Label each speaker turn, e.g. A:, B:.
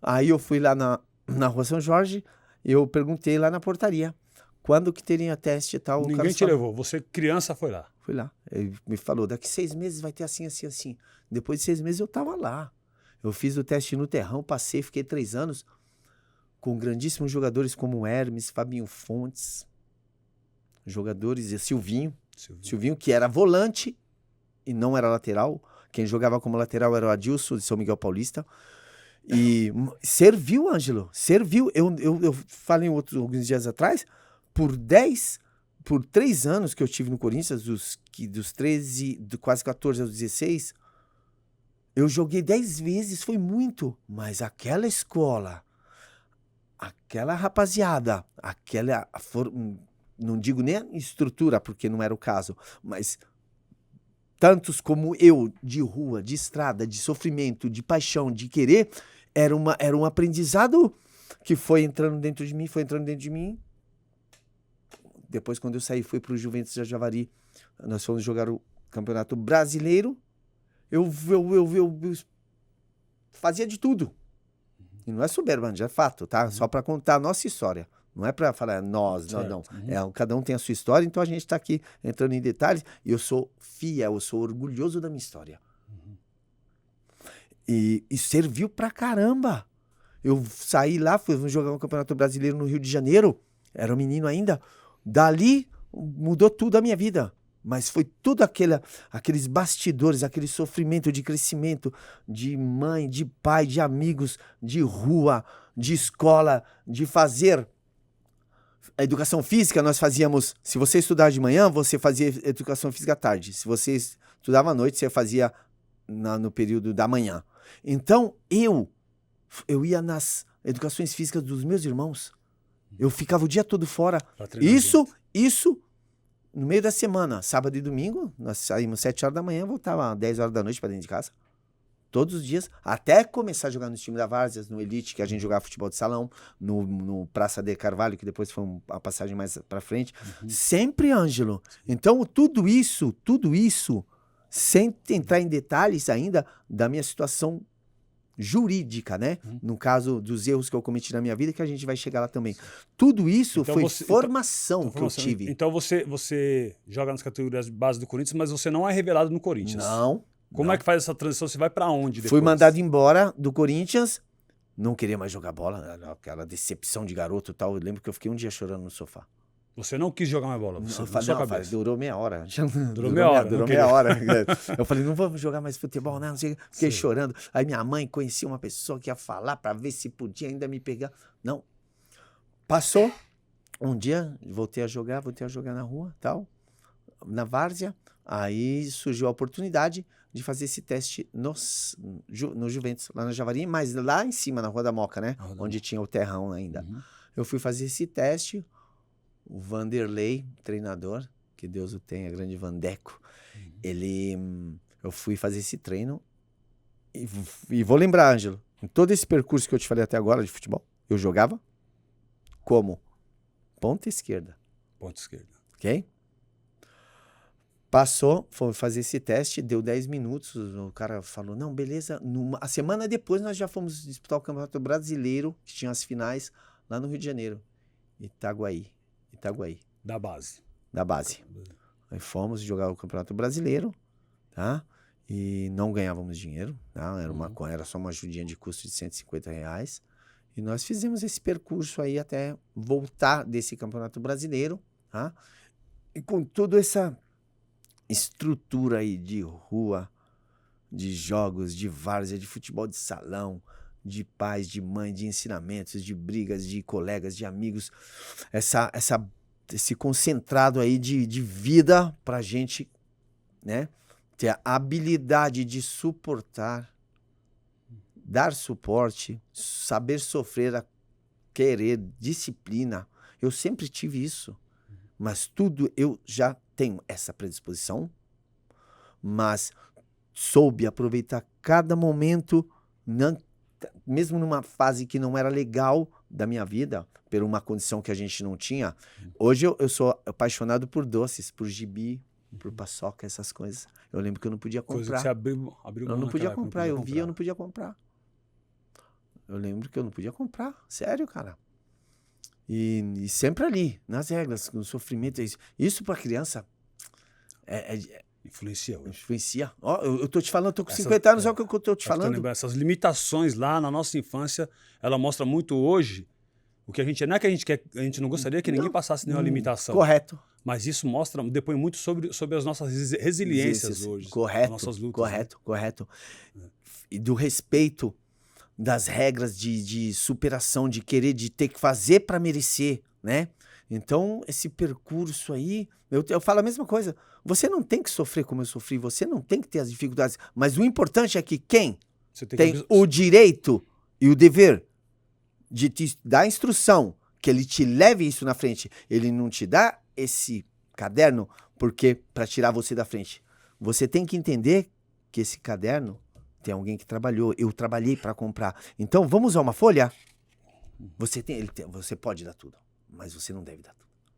A: Aí eu fui lá na Rua São Jorge, eu perguntei lá na portaria, quando que teria teste e tal. O cara
B: Ninguém te
A: falou,
B: levou, você criança foi lá.
A: fui lá. Ele me falou, daqui 6 meses vai ter assim, assim, assim. Depois de 6 meses eu tava lá. Eu fiz o teste no terrão, passei, fiquei 3 anos com grandíssimos jogadores como o Hermes, Fabinho Fontes, jogadores, e Silvinho. Silvinho, que era volante e não era lateral. Quem jogava como lateral era o Adilson, de São Miguel Paulista. E serviu, Ângelo, serviu. Eu falei alguns dias atrás, por 3 anos que eu tive no Corinthians, dos 13, quase 14 aos 16, eu joguei 10 vezes, foi muito. Mas aquela escola, aquela rapaziada, não digo nem a estrutura, porque não era o caso, mas tantos como eu, de rua, de estrada, de sofrimento, de paixão, de querer, era um aprendizado que foi entrando dentro de mim. Depois, quando eu saí, fui para o Juventus de Javari, nós fomos jogar o Campeonato Brasileiro, eu fazia de tudo. E não é soberba, já é fato, tá? Só para contar a nossa história. Não é para falar nós, não. Cada um tem a sua história, então a gente está aqui entrando em detalhes. E eu sou fiel, eu sou orgulhoso da minha história. E serviu pra caramba. Eu saí lá, fui jogar um Campeonato Brasileiro no Rio de Janeiro. Era um menino ainda. Dali mudou tudo a minha vida. Mas foi tudo aqueles bastidores, aquele sofrimento de crescimento, de mãe, de pai, de amigos, de rua, de escola, de fazer a educação física. Nós fazíamos, se você estudava de manhã, você fazia educação física à tarde. Se você estudava à noite, você fazia no período da manhã. Então, eu ia nas educações físicas dos meus irmãos. Eu ficava o dia todo fora. Isso no meio da semana, sábado e domingo, nós saímos 7 horas da manhã, voltava 10 horas da noite para dentro de casa. Todos os dias, até começar a jogar no time da Várzea, no Elite, que a gente jogava futebol de salão, no Praça de Carvalho, que depois foi uma passagem mais para frente. Sempre, Ângelo. Então, tudo isso, sem entrar em detalhes ainda da minha situação jurídica, né? No caso dos erros que eu cometi na minha vida, que a gente vai chegar lá também. Tudo isso então foi formação que eu tive.
B: Então você joga nas categorias de base do Corinthians, mas você não é revelado no Corinthians.
A: Não.
B: Como é que faz essa transição? Você vai pra onde depois?
A: Fui mandado embora do Corinthians, não queria mais jogar bola, aquela decepção de garoto e tal. Eu lembro que eu fiquei um dia chorando no sofá.
B: Você não quis jogar mais bola?
A: Durou meia hora.
B: Durou meia hora.
A: Eu falei, não vamos jogar mais futebol, não. Fiquei chorando. Aí minha mãe conhecia uma pessoa que ia falar para ver se podia ainda me pegar. Não. Passou. Um dia, voltei a jogar na rua, tal, na Várzea. Aí surgiu a oportunidade de fazer esse teste no Juventus, lá na Javari, mas lá em cima, na Rua da Moca, né? Onde tinha o terrão ainda. Eu fui fazer esse teste. O Vanderlei, treinador, que Deus o tenha, grande Vandeco, eu fui fazer esse treino e vou lembrar, Ângelo, em todo esse percurso que eu te falei até agora de futebol, eu jogava como ponta esquerda. Ok? Passou, foi fazer esse teste, deu 10 minutos, o cara falou, não, beleza, a semana depois nós já fomos disputar o Campeonato Brasileiro, que tinha as finais lá no Rio de Janeiro, Itaguaí.
B: Da base.
A: Aí fomos jogar o Campeonato Brasileiro, tá? E não ganhávamos dinheiro, tá? Era só uma ajudinha de custo de R$150. E nós fizemos esse percurso aí até voltar desse Campeonato Brasileiro, tá? E com toda essa estrutura aí de rua, de jogos, de várzea, de futebol de salão, de pais, de mãe, de ensinamentos, de brigas, de colegas, de amigos, esse concentrado aí de vida pra gente, né, ter a habilidade de suportar, dar suporte, saber sofrer, querer, disciplina. Eu sempre tive isso, mas tudo eu já tenho essa predisposição, mas soube aproveitar cada momento, mesmo numa fase que não era legal da minha vida, por uma condição que a gente não tinha. Hoje eu sou apaixonado por doces, por gibi, por paçoca, essas coisas. Eu lembro que eu não podia comprar.
B: Coisa que você abriu
A: eu não podia comprar, eu via, eu não podia comprar. Eu lembro que eu não podia comprar. Sério, cara. E sempre ali, nas regras, no sofrimento. Isso pra criança
B: Influencia hoje.
A: influencia. Ó, eu tô te falando, eu tô com 50 anos, olha o que eu tô te falando.
B: Essas limitações lá na nossa infância, ela mostra muito hoje o que a gente... Não é que a gente não gostaria que ninguém passasse nenhuma limitação.
A: Correto.
B: Mas isso depõe muito sobre as nossas resiliências hoje.
A: Correto,
B: as nossas lutas.
A: correto, correto. E do respeito das regras de superação, de querer, de ter que fazer para merecer, né? Então, esse percurso aí, eu falo a mesma coisa. Você não tem que sofrer como eu sofri, você não tem que ter as dificuldades. Mas o importante é que quem
B: Você
A: tem o direito e o dever de te dar instrução, que ele te leve isso na frente, ele não te dá esse caderno porque para tirar você da frente. Você tem que entender que esse caderno tem alguém que trabalhou, eu trabalhei para comprar. Então, vamos usar uma folha? Você pode dar tudo, mas você não deve dar tudo.